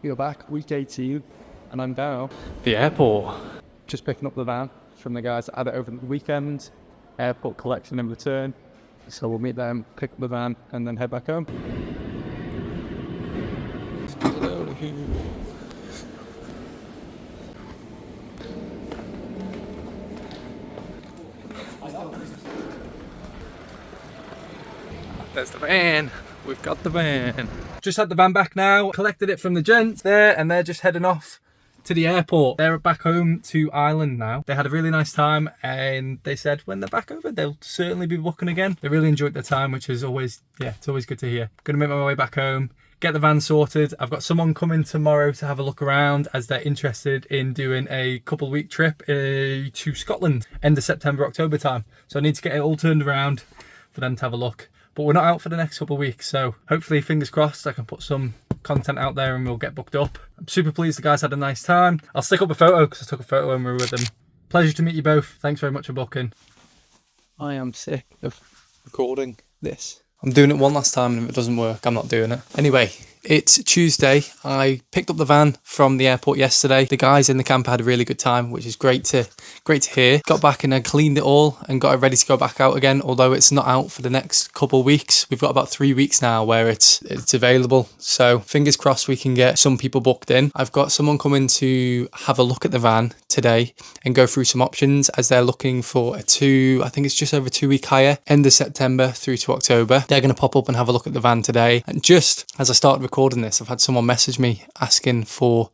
We are back, week 18, and I'm now the airport. Just picking up the van from the guys that had it over the weekend. Airport collection and return. So we'll meet them, pick up the van, and then head back home. There's the van. We've got the van. Just had the van back now, collected it from the gents there, and they're just heading off to the airport. They're back home to Ireland now. They had a really nice time, and they said when they're back over, they'll certainly be booking again. They really enjoyed their time, which is always, yeah, it's always good to hear. Gonna make my way back home, get the van sorted. I've got someone coming tomorrow to have a look around, as they're interested in doing a couple-week trip to Scotland, end of September, October time. So I need to get it all turned around for them to have a look. But we're not out for the next couple of weeks, so hopefully, fingers crossed, I can put some content out there and we'll get booked up. I'm super pleased the guys had a nice time. I'll stick up a photo because I took a photo when we were with them. Pleasure to meet you both. Thanks very much for booking. I am sick of recording this. I'm doing it one last time, and if it doesn't work, I'm not doing it. Anyway, it's Tuesday. I picked up the van from the airport yesterday. The guys in the camper had a really good time, which is great to hear. Got back and I cleaned it all and got it ready to go back out again, although it's not out for the next couple of weeks. We've got about 3 weeks now where it's available. So fingers crossed we can get some people booked in. I've got someone coming to have a look at the van today and go through some options, as they're looking for I think it's just over 2 week hire, end of September through to October. They're going to pop up and have a look at the van today. And just as I started recording this, I've had someone message me asking for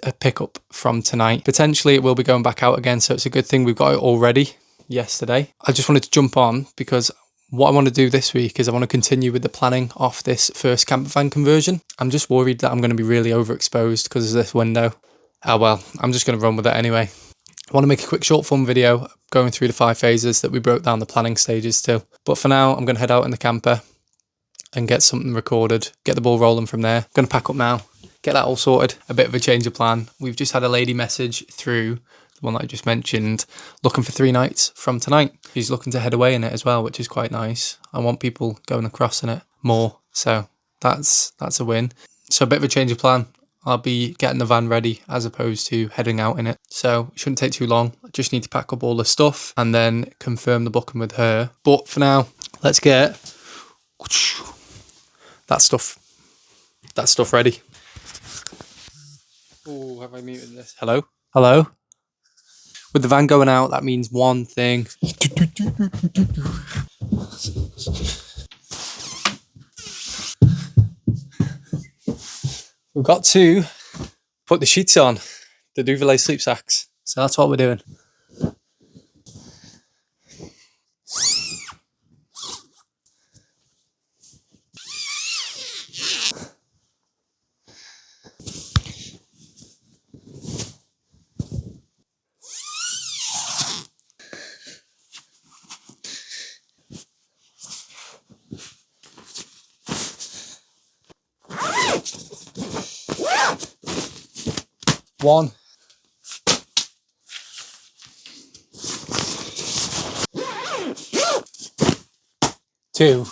a pickup from tonight. Potentially it will be going back out again, so it's a good thing we've got it already yesterday. I just wanted to jump on because what I want to do this week is I want to continue with the planning off this first campervan conversion. I'm just worried that I'm going to be really overexposed because of this window. Oh well, I'm just going to run with it anyway. I want to make a quick short form video going through the 5 phases that we broke down the planning stages to. But for now, I'm going to head out in the camper and get something recorded, get the ball rolling from there. I'm going to pack up now, get that all sorted. A bit of a change of plan. We've just had a lady message through, the one that I just mentioned, looking for 3 nights from tonight. She's looking to head away in it as well, which is quite nice. I want people going across in it more, so that's a win. So a bit of a change of plan. I'll be getting the van ready as opposed to heading out in it. So it shouldn't take too long. I just need to pack up all the stuff and then confirm the booking with her. But for now, let's get that stuff ready. Oh, have I muted this? Hello? Hello? With the van going out, that means one thing. We've got to put the sheets on, the Duvet sleep sacks. So that's what we're doing. One. Two.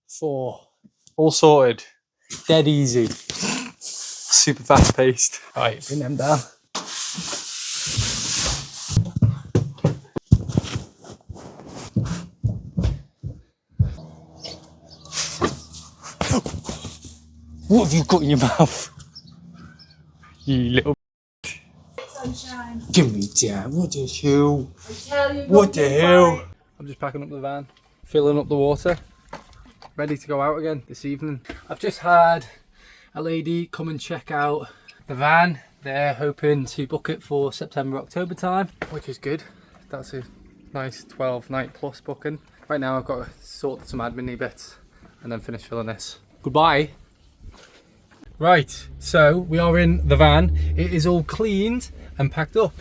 Four. All sorted. Dead easy. Super fast paced. Alright, bring them down. What have you got in your mouth? You little sunshine. Give me that. What the hell? I tell you, what the hell? I'm just packing up the van, filling up the water, ready to go out again this evening. I've just had a lady come and check out the van. They're hoping to book it for September, October time, which is good. That's a nice 12 night plus booking. Right now I've got to sort some admin bits and then finish filling this. Goodbye. Right, so we are in the van. It is all cleaned and packed up,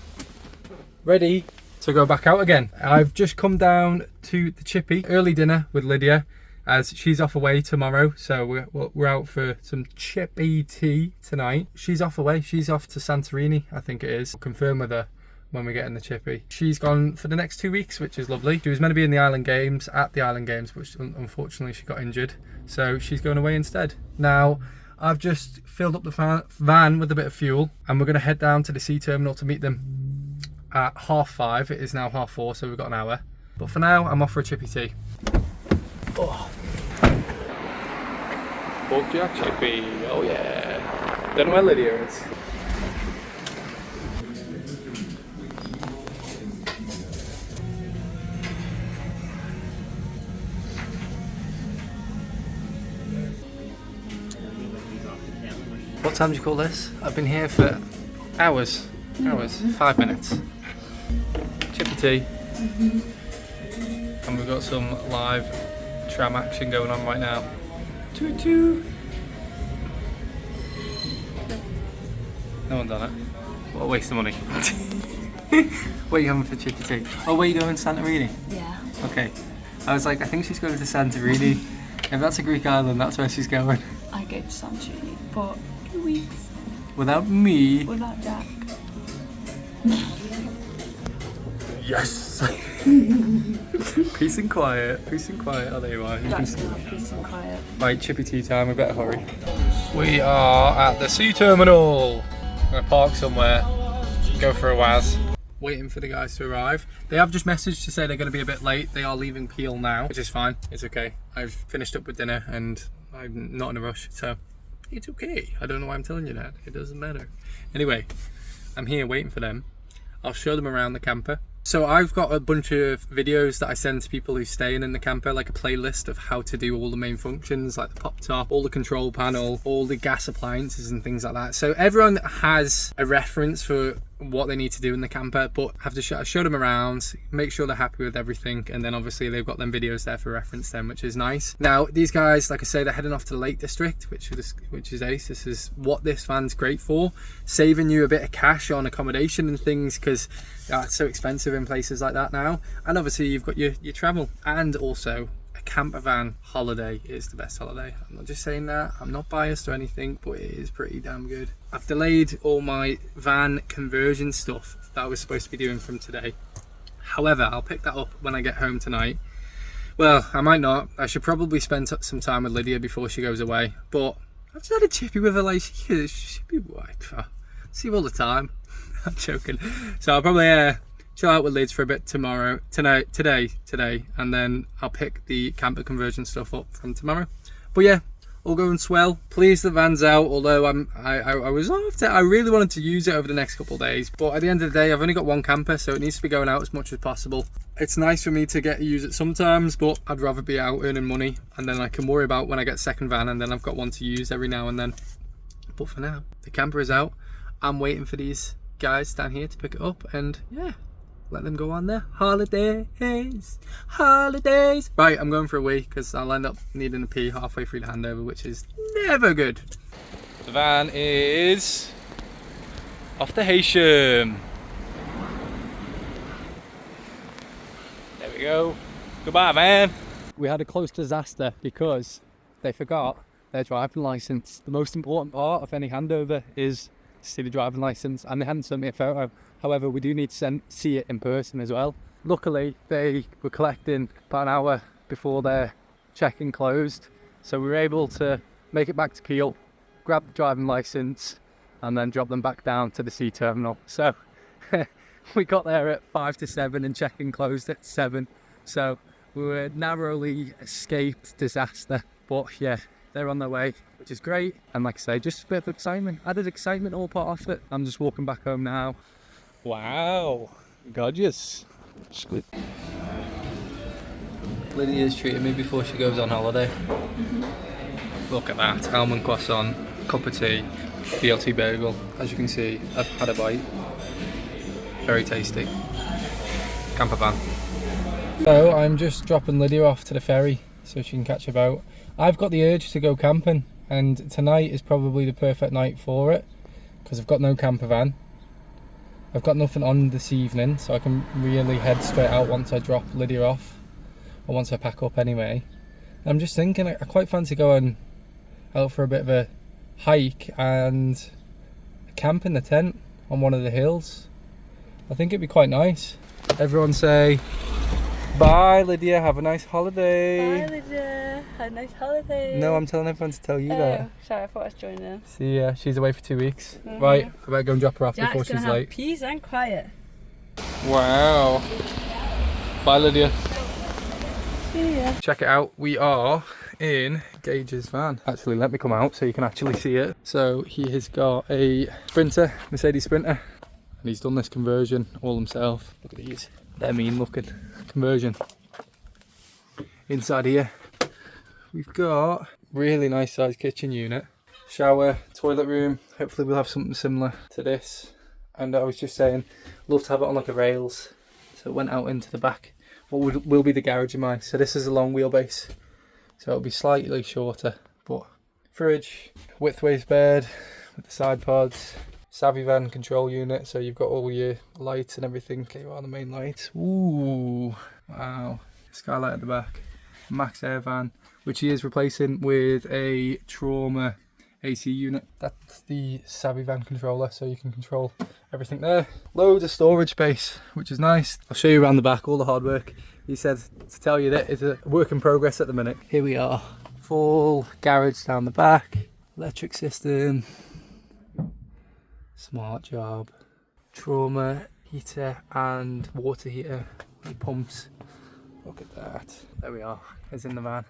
ready to go back out again. I've just come down to the Chippy, early dinner with Lydia, as she's off away tomorrow. So we're out for some Chippy tea tonight. She's off away, she's off to Santorini, I think it is. I'll confirm with her when we get in the chippy. She's gone for the next 2 weeks, which is lovely. She was meant to be in the Island Games, at the Island Games, but unfortunately she got injured. So she's going away instead. Now, I've just filled up the van with a bit of fuel and we're going to head down to the sea terminal to meet them at 5:30. It is now 4:30, so we've got an hour. But for now, I'm off for a chippy tea. Oh. Buckjack chippy, oh yeah. Don't know where Lydia is. What time do you call this? I've been here for hours. 5 minutes. Chippy tea. And we've got some live tram action going on right now. Toot toot. No one's on it. What a waste of money. What are you having for chippy tea? Oh, where are you going, Santorini? Yeah. Okay. I was like, I think she's going to Santorini. If that's a Greek island, that's where she's going. I go to Santorini for 2 weeks. Without me. Without Jack. Yes! Peace and quiet. Oh, there you are. Jack's not peace and quiet. Right, chippy tea time, we better hurry. We are at the sea terminal. I'm going to park somewhere, go for a waz. Waiting for the guys to arrive. They have just messaged to say they're going to be a bit late. They are leaving Peel now, which is fine. It's okay. I've finished up with dinner and I'm not in a rush, so it's okay. I don't know why I'm telling you that. It doesn't matter. Anyway, I'm here waiting for them. I'll show them around the camper. So I've got a bunch of videos that I send to people who's staying in the camper, like a playlist of how to do all the main functions, like the pop top, all the control panel, all the gas appliances and things like that. So everyone has a reference for what they need to do in the camper, but have to show them around, make sure they're happy with everything, and then obviously they've got them videos there for reference then, which is nice. Now these guys, like I say, they're heading off to the Lake District, which is ace. This is what this van's great for, saving you a bit of cash on accommodation and things, because it's so expensive in places like that now. And obviously you've got your travel, and also a camper van holiday is the best holiday. I'm not just saying that, I'm not biased or anything, but it is pretty damn good. I've delayed all my van conversion stuff that I was supposed to be doing from today. However, I'll pick that up when I get home tonight. Well, I might not. I should probably spend some time with Lydia before she goes away, but I've just had a chippy with her, like she'd be wife. I see her all the time. I'm joking. So I'll probably chill out with Lids for a bit today, and then I'll pick the camper conversion stuff up from tomorrow. But yeah, all going swell. Pleased the van's out, although I was off I really wanted to use it over the next couple of days, but at the end of the day I've only got one camper, so it needs to be going out as much as possible. It's nice for me to get to use it sometimes, but I'd rather be out earning money, and then I can worry about when I get second van, and then I've got one to use every now and then. But for now, the camper is out. I'm waiting for these guys down here to pick it up, and yeah, let them go on their holidays. Right, I'm going for a wee because I'll end up needing a pee halfway through the handover, which is never good. The van is off to Haitian. There we go. Goodbye, man. We had a close disaster because they forgot their driving license. The most important part of any handover is to see the driving license, and they hadn't sent me a photo. However, we do need to see it in person as well. Luckily, they were collecting about an hour before their check-in closed, so we were able to make it back to Peel, grab the driving license, and then drop them back down to the sea terminal. So we got there at 5 to 7 and check-in closed at 7. So we were narrowly escaped disaster, but yeah, they're on their way, which is great. And like I say, just a bit of excitement, added excitement, all part of it. I'm just walking back home now. Wow, gorgeous. Good. Lydia's treating me before she goes on holiday. Look at that, almond croissant, cup of tea, BLT bagel. As you can see, I've had a bite. Very tasty. Campervan. So I'm just dropping Lydia off to the ferry so she can catch a boat. I've got the urge to go camping, and tonight is probably the perfect night for it because I've got no camper van. I've got nothing on this evening, so I can really head straight out once I drop Lydia off, or once I pack up anyway. And I'm just thinking I quite fancy going out for a bit of a hike and camp in the tent on one of the hills. I think it'd be quite nice. Everyone say, bye Lydia, have a nice holiday. Bye, Lydia. Have a nice holiday. No, I'm telling everyone to tell you that. Sorry, I thought I was joining. See ya, she's away for 2 weeks. Right, I better go and drop her off Jack's before gonna she's have late. peace and quiet. Wow. Bye Lydia. See ya. Check it out, we are in Gage's van. Actually, let me come out so you can actually see it. So he has got a Sprinter, Mercedes Sprinter, and he's done this conversion all himself. Look at these, they're mean looking. Conversion. Inside here, we've got really nice sized kitchen unit, shower, toilet room. Hopefully we'll have something similar to this. And I was just saying, love to have it on like a rails, so it went out into the back. What will be the garage in mine. So this is a long wheelbase, so it'll be slightly shorter, but fridge, widthways bed with the side pods, Savvy Van control unit, so you've got all your lights and everything. Okay, what are the main lights? Ooh, wow. Skylight at the back. Max Air van, which he is replacing with a Trauma AC unit. That's the Savvy Van controller, so you can control everything there. Loads of storage space, which is nice. I'll show you around the back, all the hard work. He said to tell you that it's a work in progress at the minute. Here we are. Full garage down the back. Electric system. Smart job. Trauma heater and water heater with pumps. Look at that. There we are. It's in the van.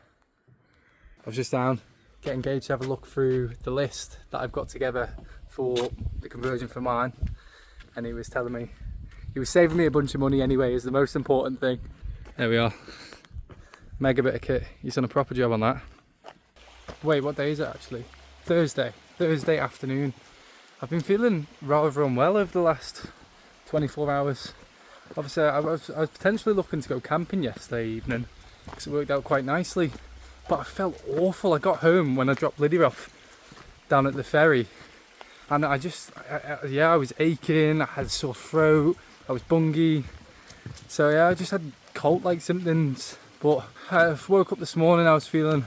I was just down getting Gage to have a look through the list that I've got together for the conversion for mine, and he was telling me he was saving me a bunch of money anyway, is the most important thing. There we are. Mega bit of kit. He's done a proper job on that. Wait, what day is it actually? Thursday afternoon. I've been feeling rather unwell over the last 24 hours. Obviously I was potentially looking to go camping yesterday evening because it worked out quite nicely, but I felt awful. I got home when I dropped Lydia off down at the ferry, and I was aching, I had a sore throat, I was bungy, so yeah, I just had cold-like symptoms. But I woke up this morning, I was feeling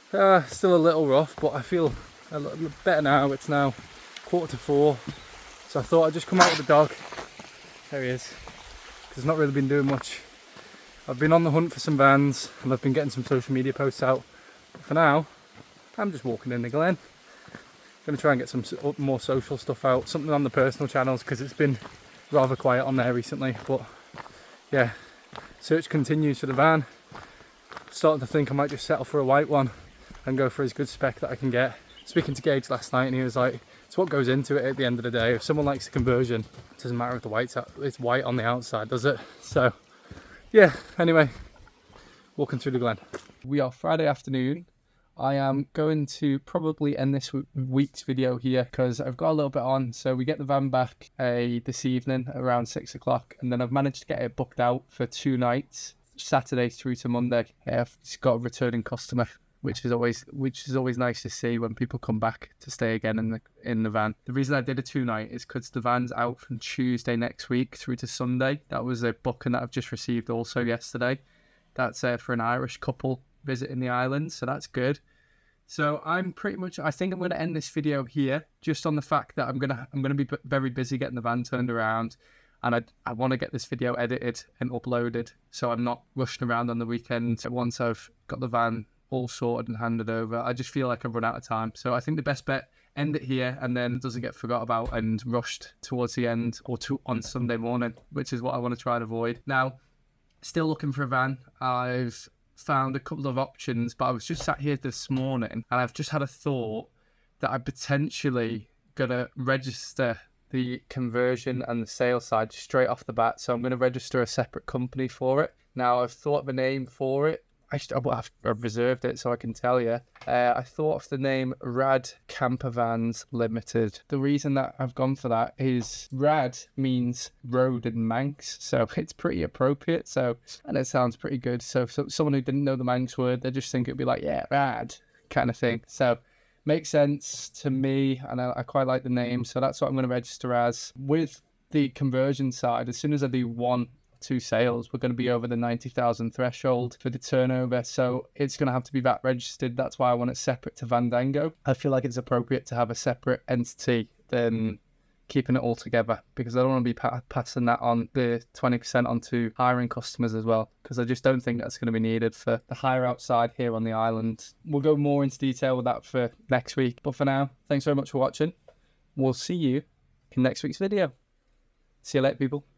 still a little rough, but I feel a little better now. It's now 3:45, so I thought I'd just come out with the dog. There he is. Because I've not really been doing much. I've been on the hunt for some vans and I've been getting some social media posts out. But for now, I'm just walking in the glen. Going to try and get some more social stuff out, something on the personal channels, because it's been rather quiet on there recently. But yeah, search continues for the van. Starting to think I might just settle for a white one and go for as good spec that I can get. Speaking to Gage last night, and he was like, it's what goes into it at the end of the day. If someone likes the conversion, it doesn't matter if it's white on the outside, does it? So yeah, anyway, walking through the glen. We are Friday afternoon. I am going to probably end this week's video here because I've got a little bit on. So we get the van back this evening around 6 o'clock, and then I've managed to get it booked out for 2 nights, Saturday through to Monday. I've got a returning customer, which is always nice to see when people come back to stay again in the van. The reason I did a 2-night is because the van's out from Tuesday next week through to Sunday. That was a booking that I've just received also yesterday. That's for an Irish couple visiting the island, so that's good. So I think I'm going to end this video here, just on the fact that I'm gonna be very busy getting the van turned around, and I want to get this video edited and uploaded, so I'm not rushing around on the weekend. Once I've got the van all sorted and handed over, I just feel like I've run out of time. So I think the best bet, end it here, and then it doesn't get forgot about and rushed towards the end or on Sunday morning, which is what I want to try and avoid. Now, still looking for a van. I've found a couple of options, but I was just sat here this morning and I've just had a thought that I'm potentially gonna register the conversion and the sale side straight off the bat. So I'm going to register a separate company for it. Now I've thought of a name for it. I've reserved it so I can tell you. I thought of the name Rad Campervans Limited. The reason that I've gone for that is Rad means road in Manx, so it's pretty appropriate. And it sounds pretty good. So someone who didn't know the Manx word, they just think it'd be like, yeah, rad kind of thing. So makes sense to me, and I quite like the name. So that's what I'm going to register as. With the conversion side, as soon as I do 1 or 2 sales, we're going to be over the 90,000 threshold for the turnover, so it's going to have to be VAT registered. That's why I want it separate to Vandango. I feel like it's appropriate to have a separate entity than keeping it all together, because I don't want to be passing that on, the 20% onto hiring customers as well, because I just don't think that's going to be needed for the hire outside here on the island. We'll go more into detail with that for next week, but for now, thanks very much for watching. We'll see you in next week's video. See you later, people.